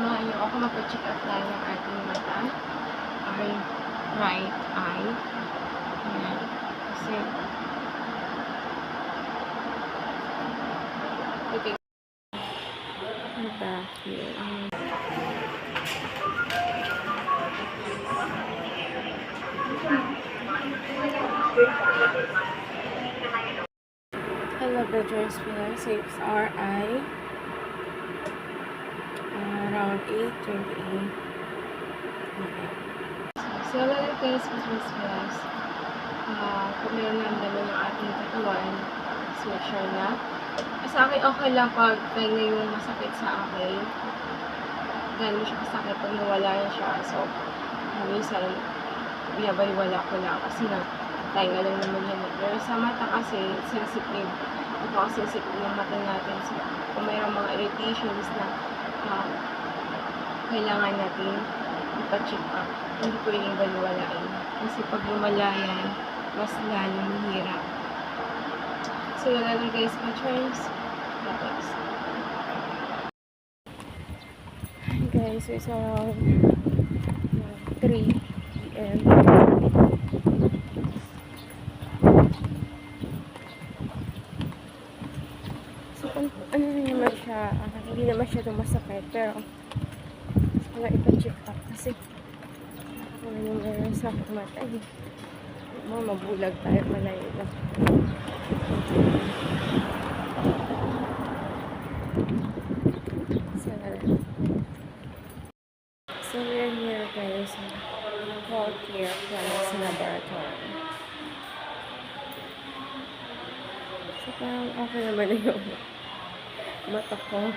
samahan niyo ako magpa-check up tayo ng ating mata. Our right eye. Ayan. Kasi, okay. Back here. Hello, Bridgers Pillar. 6RI. Around 8:28. Okay. So, hello guys, Bridgers Pillar. Kung meron lang naman yung ating katawan, social na. Sa akin, okay lang pag na yung masakit sa akin. Gano'n siya kasakit pag nawala na siya. So, minsan, binabaliwala ko lang kasi nga, tayo nga lang naman yan. Pero sa mata kasi, sensitive. Napaka-sensitive ng mata natin. So, kung mayroong mga irritations na kailangan natin ipa-check up, hindi pwedeng baliwalain. Kasi pag lumala yan, mas lalong mahirap. So, yun lang guys, patrons. Guys, it's around 3 p.m. So, kung ano naman siya, hindi naman siya masakit, pero wala ipa-check up kasi ano yung meron sa mata eh. Mabulag tayo, malayo lang. So we're here guys, called here Plants Laboratory. So parang okay naman na yung mata ko.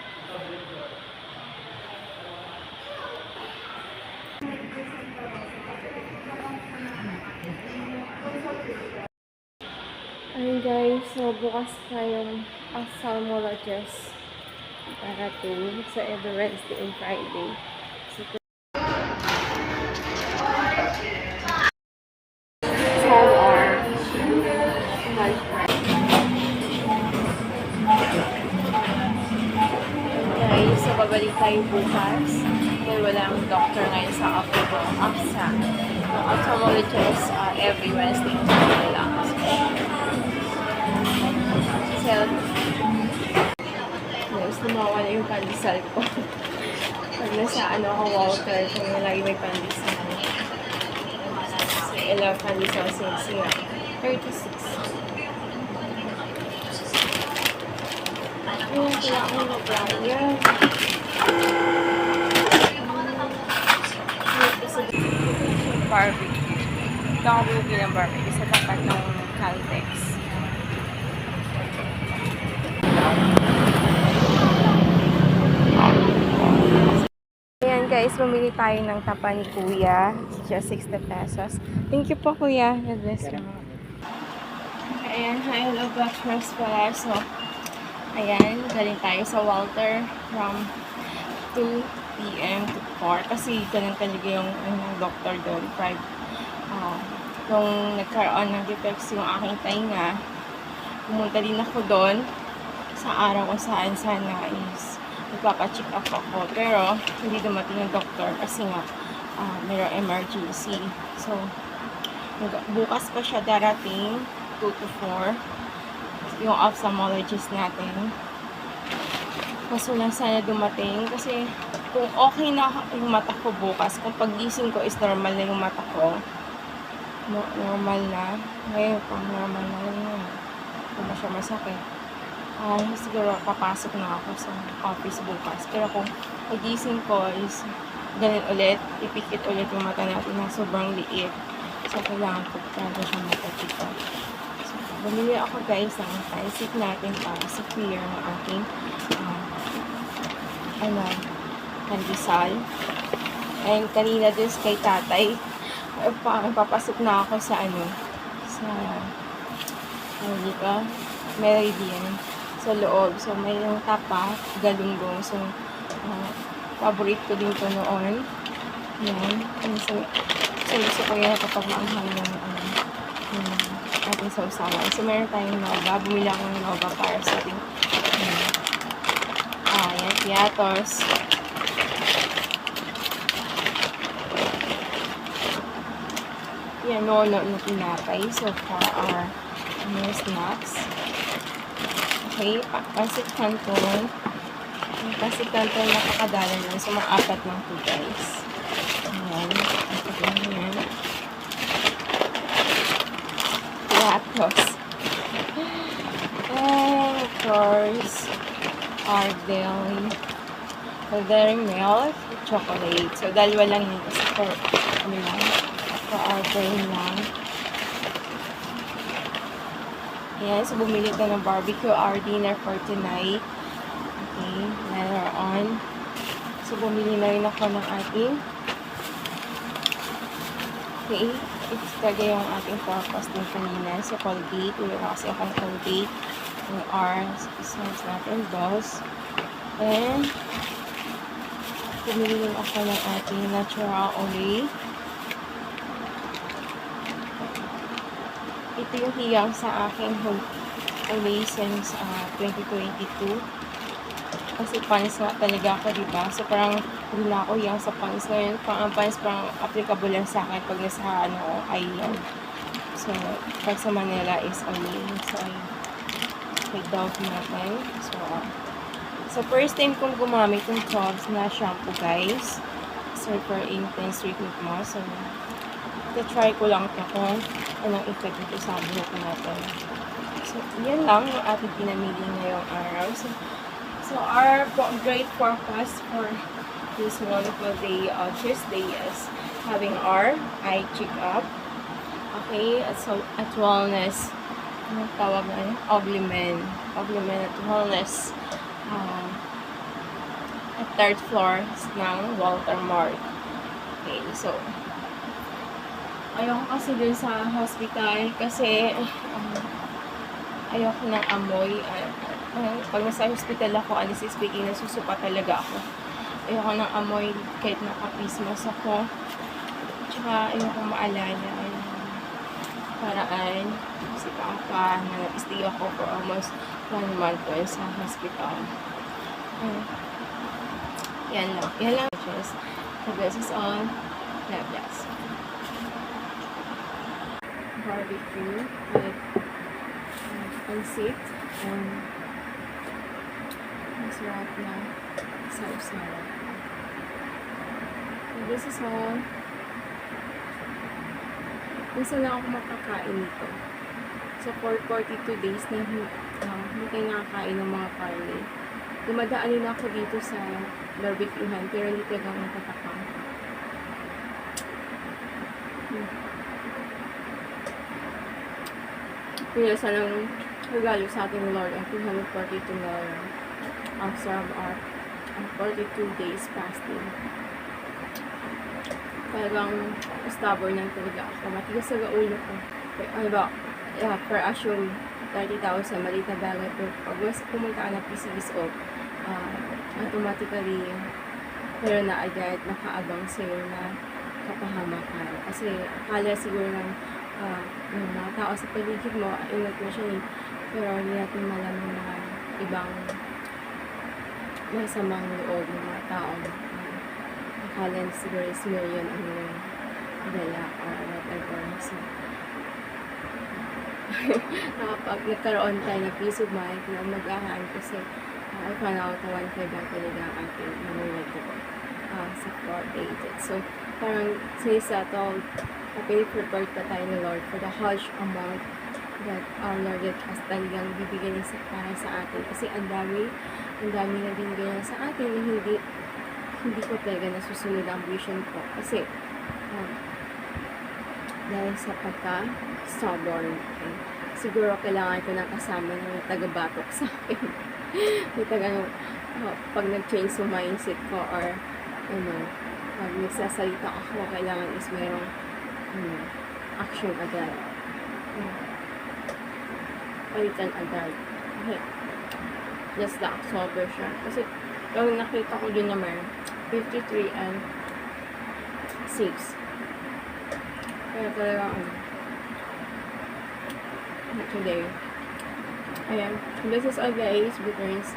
Ayun guys, so bukas tayong ophthalmologist darating sa every Wednesday and Friday. So, guys, so babalik tayo bukas dahil walang doctor ngayon sa ophthalmologist every Wednesday and Friday lang. So, guys, lumawa na yung pandesal ko. Pag nasa ako, Walter, kung lagi may pandesal. So, I love pandesal since 36. Ayun, kaya ako mag-playa. Barbecue. Ito ako bumili ng barbecue sa tapat ng Caltex. Ayan guys, bumili tayo ng tapa ni Kuya. Just 60 pesos. Thank you po Kuya. God bless you. Ayan, hello breakfast pala. So, ayan, galing tayo sa Walter from 2 p.m. to 4 kasi ganun talaga yung doctor doon. Nung nagkaroon ng defects yung aking tainga, pumunta din ako doon sa araw kung saan sana is magpapacheck up ako. Pero hindi dumating yung doctor kasi nga mayroong emergency. So, bukas pa siya darating 2 to 4 yung ophthalmologist natin. Kaso lang sana dumating kasi kung okay na yung mata ko bukas, kung pagising ko is normal na yung mata ko, normal na, ngayon pang normal na yun, kung na siya masakit, siguro papasok na ako sa office bukas. Pero kung pagising ko is ganun ulit, ipikit ulit yung mata natin na sobrang liit, so kailangan ko talaga siya mata-check up. Bumili ako guys ng Tysic natin para sa clear ng aking pandesal. And kanina din kay tatay, papasok na ako sa Meridian sa loob. So may yung tapa, galunggong. So favorite ko din to noon. Yan. So gusto ko yan kapag maanghang yung ating sausawan. So, meron tayong Nova. Bumili ako ng Nova para sa ating yan, piatos. Yanono na tinapay. So, for our snacks. Okay, pasit canton. Yung pasit canton, napakadala lang. So, mga 4 lang po, guys. Ayan. Ayan. Tapos, and of course, our dairy milk, chocolate. So, dalawa lang yun kasi for our brain lang. Ayan, so bumili ko ng barbecue, our dinner for tonight. Okay, later on. So, bumili na rin ako ng ating. Okay, ito talaga yung ating purpose din kanina. So, Colgate. Wala kasi akong Colgate. Yung R, size natin, boss. And, bumili din ako ng ating natural olay. Ito yung hiyang sa aking olay since 2022. Kasi panis nga talaga ako, diba? So, parang hindi na ako hiyang sa panis. Ngayon, ang panis parang applicable lang sa akin pag nasa island. So, pag sa Manila is olay. So, I Dove natin. So, first time kong gumamit yung Togs na shampoo, guys. Super intense treatment mo. So, try ko lang ito kung anong effect nito sa buhok natin. So, yan lang yung ating pinamili ngayong araw. So our great purpose for this wonderful day, Tuesday, is having our eye check-up. Okay, so at wellness, anong tawag na yun? Oblimen at wellness. At 3rd floor ng Walter Mart. Okay, so ayoko kasi dun sa hospital kasi ayoko ng amoy. Pag nasa hospital ako, honestly speaking, nasusupa talaga ako. Ayoko ng amoy kahit naka-Christmas ako. Tsaka ayoko maalala yung paraan si Papa na nag-stay ako for almost 1 month sa hospital. Yan lang. Yan lang. So, this is all. God bless. Barbecue with pancit and masarap na sausawan. So, this is all. Minsan lang ako makakain nito. So, for 42 days na hindi kayo nakakain ng mga karne. Dumadaanin ako dito sa barbecuehan, pero hindi talaga ako natatakang. Pinasa ng regalo sa ating Lord ang 242 million after our 42 days fasting. Talagang stubborn lang talaga ako. Matigas sa ulo ko. Ano ba? Per assume 30,000 maliit na bagay. Pero pag pumunta ka ng PCSO, automatically pero na agad nakaabang sa'yo na kapahamakan. Kasi akala siguro ng yung mga tao sa paligid mo, ingat mo siya eh. Pero hindi natin malaman na ibang masamang loob ng mga tao. Akala siguro is million ang dala or whatever. So, nakapag nagkaroon tayo ng peace of mind na mag-ahaan kasi I found out na 1.5 lang talaga ang ating manunod ko sa coordinated. So, parang sa told, prepared pa tayo ng Lord for the huge amount that our Lord has talagang bibigyan niya para sa atin. Kasi ang dami na binigay niya sa atin na hindi ko talaga nasusunod ang vision ko. Kasi, dahil sa pagka-stubborn, okay? Siguro kailangan ko ng kasama ng taga-batok sa akin. Yung pag nag-change yung mindset ko or pag nagsasalita ako, kailangan is merong action agad. Palitan agad. Okay. Just the absorber siya. Kasi yung nakita ko din naman, 53 and 6. Kaya talaga today. Ayan. This is all guys, because